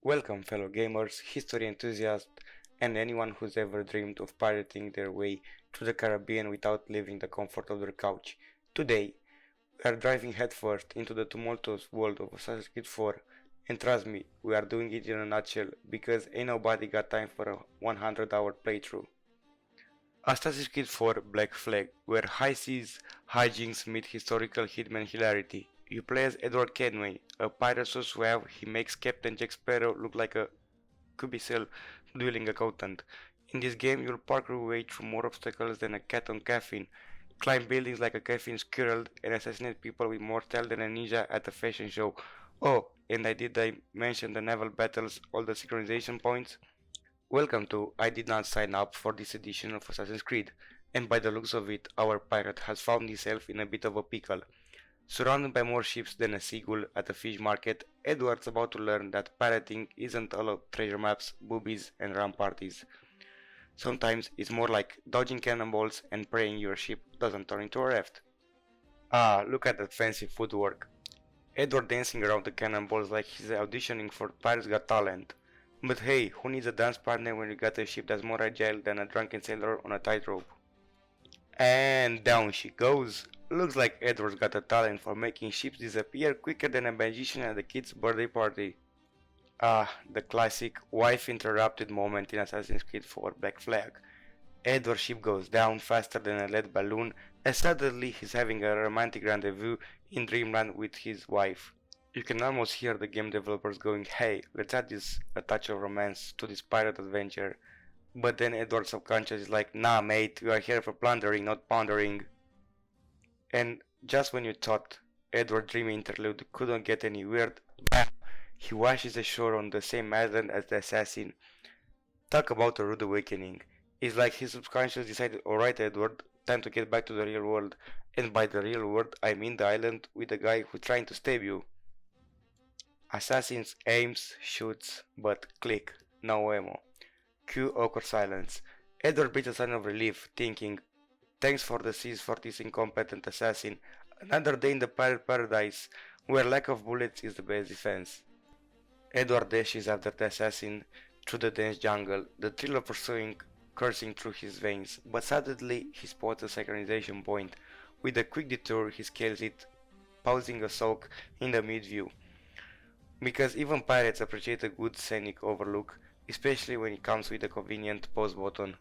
Welcome, fellow gamers, history enthusiasts, and anyone who's ever dreamed of pirating their way to the Caribbean without leaving the comfort of their couch. Today, we are driving headfirst into the tumultuous world of Assassin's Creed 4, and trust me, we are doing it in a nutshell because ain't nobody got time for a 100-hour playthrough. Assassin's Creed 4 Black Flag, where high seas hijinks meet historical hitman hilarity. You play as Edward Kenway, a pirate so suave he makes Captain Jack Sparrow look like a cubicule dueling accountant. In this game, you'll park your way through more obstacles than a cat on caffeine, climb buildings like a caffeine squirrel, and assassinate people with more style than a ninja at a fashion show. Oh, and I mention the naval battles, all the synchronization points? Welcome to I did not sign up for this edition of Assassin's Creed, and by the looks of it, our pirate has found himself in a bit of a pickle. Surrounded by more ships than a seagull at a fish market, Edward's about to learn that pirating isn't all of treasure maps, boobies, and rum parties. Sometimes it's more like dodging cannonballs and praying your ship doesn't turn into a raft. Ah, look at that fancy footwork. Edward dancing around the cannonballs like he's auditioning for Pirates Got Talent. But hey, who needs a dance partner when you got a ship that's more agile than a drunken sailor on a tightrope? And down she goes. Looks like Edward's got a talent for making ships disappear quicker than a magician at a kid's birthday party. Ah, the classic wife interrupted moment in Assassin's Creed 4 Black Flag. Edward's ship goes down faster than a lead balloon as suddenly he's having a romantic rendezvous in dreamland with his wife. You can almost hear the game developers going, hey, let's add a touch of romance to this pirate adventure. But then Edward's subconscious is like, nah mate, we are here for plundering, not pondering. And just when you thought Edward's dreamy interlude couldn't get any weird, bam, he washes ashore on the same island as the assassin. Talk about a rude awakening. It's like his subconscious decided, alright Edward, time to get back to the real world. And by the real world, I mean the island with the guy who's trying to stab you. Assassins aims, shoots, but click, no ammo. Cue awkward silence. Edward breathes a sign of relief, thinking, thanks for the seas for this incompetent assassin. Another day in the pirate paradise, where lack of bullets is the best defense. Edward dashes after the assassin through the dense jungle, the thrill of pursuing coursing through his veins, but suddenly he spots a synchronization point. With a quick detour, he scales it, pausing a soak in the mid-view. Because even pirates appreciate a good scenic overlook, especially when it comes with a convenient pause button.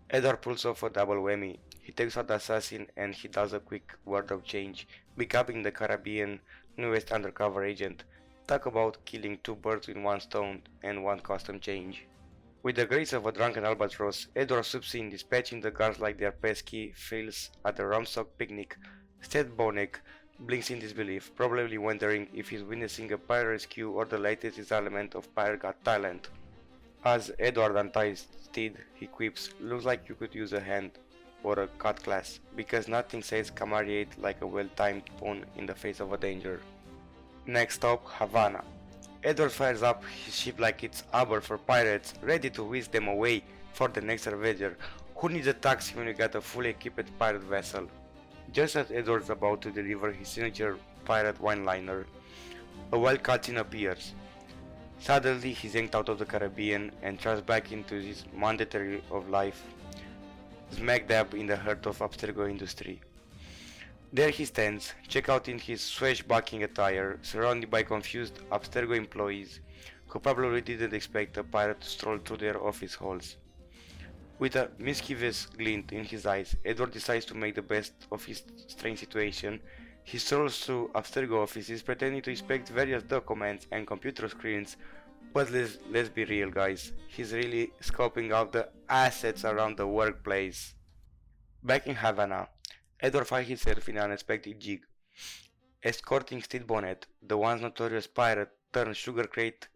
Edward pulls off a double whammy. He takes out the assassin and he does a quick wardrobe change, becoming the Caribbean newest undercover agent. Talk about killing two birds with one stone and one costume change. With the grace of a drunken albatross, Edward swoops in, dispatching the guards like they're pesky frills at a rumsock picnic. Sted Bonek blinks in disbelief, probably wondering if he's witnessing a pirate rescue or the latest installment of Pirate Got Talent. As Edward unties Steed, he quips, looks like you could use a hand or a cutlass, because nothing says camaraderie like a well-timed pawn in the face of a danger. Next stop, Havana. Edward fires up his ship like it's Uber for pirates, ready to whisk them away for the next adventure. Who needs a taxi when you got a fully equipped pirate vessel? Just as Edward's about to deliver his signature pirate one-liner, a wild cutscene appears. Suddenly he's yanked out of the Caribbean and thrust back into his mandatory of life, smack dab in the heart of Abstergo industry. There he stands, checked out in his swashbuckling attire, surrounded by confused Abstergo employees who probably didn't expect a pirate to stroll through their office halls. With a mischievous glint in his eyes, Edward decides to make the best of his strange situation. He strolls through Abstergo offices pretending to inspect various documents and computer screens, but let's be real guys, he's really scoping out the assets around the workplace. Back in Havana, Edward finds himself in an unexpected gig, escorting Steve Bonnet, the once notorious pirate turned sugar crate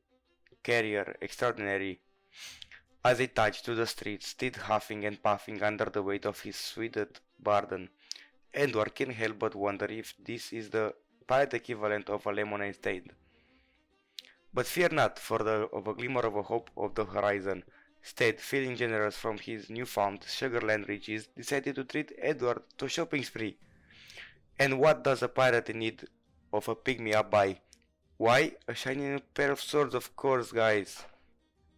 carrier extraordinary. As they touch to the streets, Steve huffing and puffing under the weight of his sweated burden, Edward can't help but wonder if this is the pirate equivalent of a lemonade stand. But fear not, for of a glimmer of a hope of the horizon. Stead, feeling generous from his newfound Sugarland riches, decided to treat Edward to a shopping spree. And what does a pirate need of a pick-me-up buy? Why? A shiny new pair of swords, of course, guys.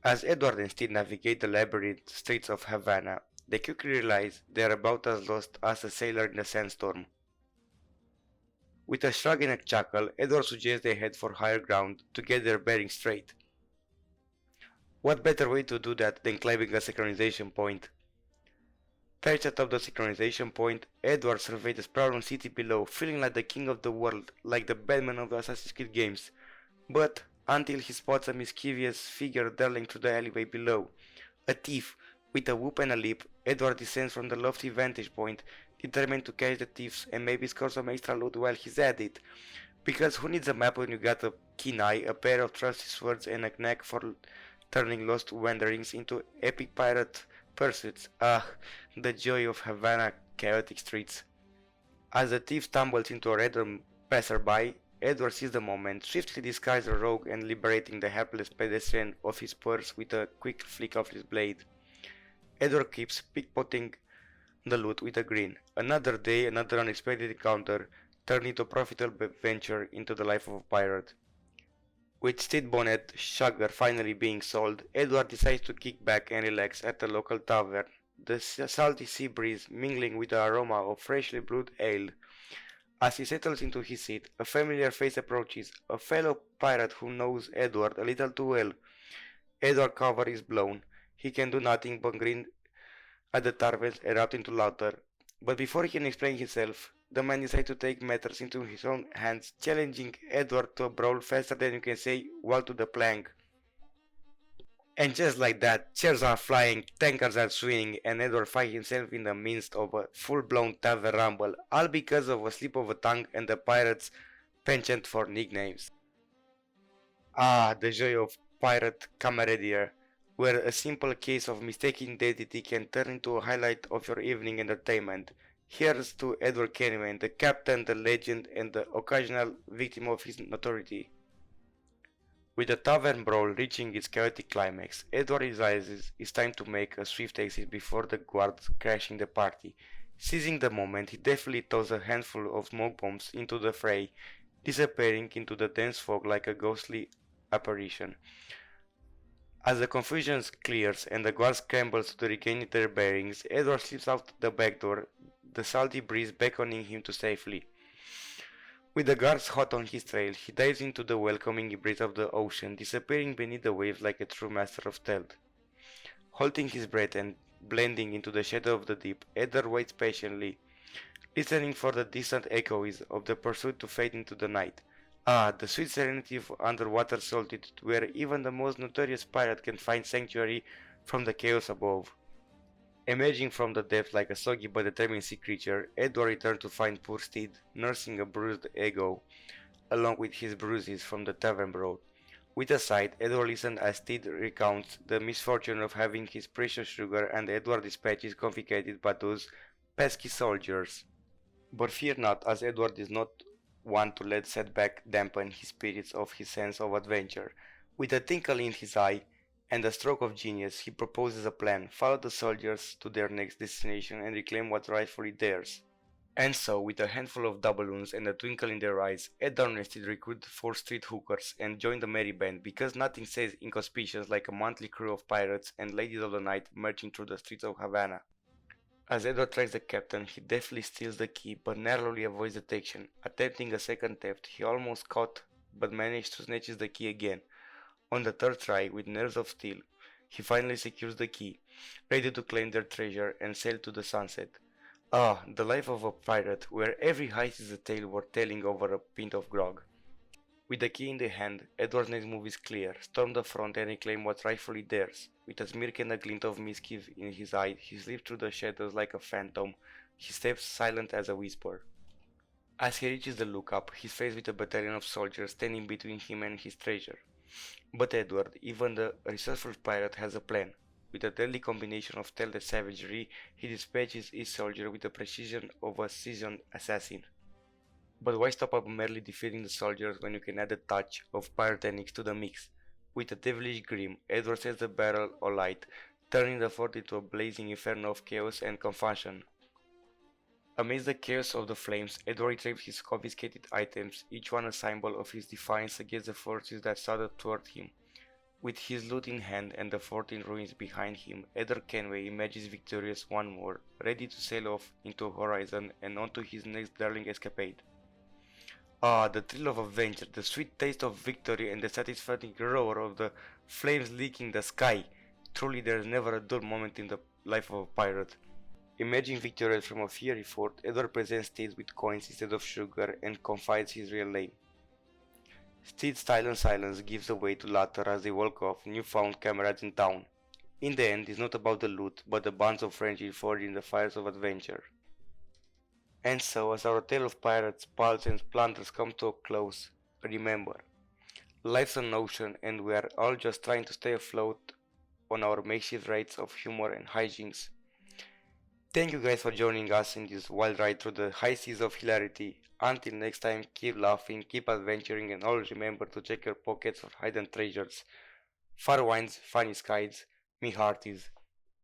As Edward and Steed navigate the labyrinth streets of Havana, they quickly realize they are about as lost as a sailor in a sandstorm. With a shrug and a chuckle, Edward suggests they head for higher ground to get their bearings straight. What better way to do that than climbing a synchronization point? Perched atop the synchronization point, Edward surveyed the sprawling city below, feeling like the king of the world, like the Batman of the Assassin's Creed games. But until he spots a mischievous figure darting through the alleyway below. A thief. With a whoop and a leap, Edward descends from the lofty vantage point, determined to catch the thieves and maybe score some extra loot while he's at it. Because who needs a map when you got a keen eye, a pair of trusty swords and a knack for turning lost wanderings into epic pirate pursuits? Ah, the joy of Havana chaotic streets. As the thief stumbles into a random passerby, Edward sees the moment, swiftly disguises a rogue and liberating the helpless pedestrian of his purse with a quick flick of his blade. Edward keeps pickpocketing the loot with a grin. Another day, another unexpected encounter, turned into a profitable venture into the life of a pirate. With Steed Bonnet sugar finally being sold, Edward decides to kick back and relax at the local tavern, the salty sea breeze mingling with the aroma of freshly brewed ale. As he settles into his seat, a familiar face approaches, a fellow pirate who knows Edward a little too well. Edward's cover is blown. He can do nothing but grin at the tavern erupt into laughter. But before he can explain himself, the man decides to take matters into his own hands, challenging Edward to a brawl faster than you can say "wall to the plank." And just like that, chairs are flying, tankards are swinging, and Edward finds himself in the midst of a full-blown tavern rumble, all because of a slip of a tongue and the pirate's penchant for nicknames. Ah, the joy of pirate camaraderie, where a simple case of mistaken identity can turn into a highlight of your evening entertainment. Here's to Edward Kennyman, the captain, the legend, and the occasional victim of his notoriety. With the tavern brawl reaching its chaotic climax, Edward realizes it's time to make a swift exit before the guards crashing the party. Seizing the moment, he deftly tosses a handful of smoke bombs into the fray, disappearing into the dense fog like a ghostly apparition. As the confusion clears and the guards scramble to regain their bearings, Edward slips out the back door, the salty breeze beckoning him to safety. With the guards hot on his trail, he dives into the welcoming breeze of the ocean, disappearing beneath the waves like a true master of stealth. Holding his breath and blending into the shadow of the deep, Edward waits patiently, listening for the distant echoes of the pursuit to fade into the night. Ah, the sweet serenity of underwater solitude, where even the most notorious pirate can find sanctuary from the chaos above. Emerging from the depths like a soggy but determined sea creature, Edward returned to find poor Steed nursing a bruised ego, along with his bruises from the tavern brawl. With a sigh, Edward listens as Steed recounts the misfortune of having his precious sugar and Edward's dispatches confiscated by those pesky soldiers. But fear not, as Edward is not one to let setback dampen his spirits of his sense of adventure. With a twinkle in his eye, and a stroke of genius, he proposes a plan: follow the soldiers to their next destination and reclaim what's rightfully theirs. And so, with a handful of doubloons and a twinkle in their eyes, Ed Arnested recruited 4 street hookers and joined the merry band, because nothing says inconspicuous like a motley crew of pirates and ladies of the night marching through the streets of Havana. As Edward tracks the captain, he deftly steals the key but narrowly avoids detection. Attempting a second theft, he almost caught but managed to snatch the key again. On the third try, with nerves of steel, he finally secures the key, ready to claim their treasure and sail to the sunset. Ah, the life of a pirate, where every heist is a tale worth telling over a pint of grog. With the key in the hand, Edward's next move is clear: storm the front and reclaim what's rightfully theirs. With a smirk and a glint of mischief in his eye, he slips through the shadows like a phantom, his steps silent as a whisper. As he reaches the lookup, he's faced with a battalion of soldiers standing between him and his treasure. But Edward, even the resourceful pirate, has a plan. With a deadly combination of stealth and savagery, he dispatches each soldier with the precision of a seasoned assassin. But why stop at merely defeating the soldiers when you can add a touch of pyrotechnics to the mix? With a devilish grin, Edward sets the barrel alight, turning the fort into a blazing inferno of chaos and confusion. Amidst the chaos of the flames, Edward retrieves his confiscated items, each one a symbol of his defiance against the forces that started toward him. With his loot in hand and the fort in ruins behind him, Edward Kenway emerges victorious once more, ready to sail off into a horizon and onto his next darling escapade. Ah, the thrill of adventure, the sweet taste of victory, and the satisfying roar of the flames licking the sky. Truly, there is never a dull moment in the life of a pirate. Emerging victorious from a fiery fort, Edward presents Steed with coins instead of sugar and confides his real name. Steed's silence gives way to laughter as they walk off, newfound comrades in town. In the end, it's not about the loot, but the bonds of friendship forged in the fires of adventure. And so, as our tale of pirates, pirates, and plunderers come to a close, remember, life's an ocean, and we are all just trying to stay afloat on our makeshift raids of humor and hijinks. Thank you guys for joining us in this wild ride through the high seas of hilarity. Until next time, keep laughing, keep adventuring, and always remember to check your pockets for hidden treasures. Far winds, funny skies, me hearties.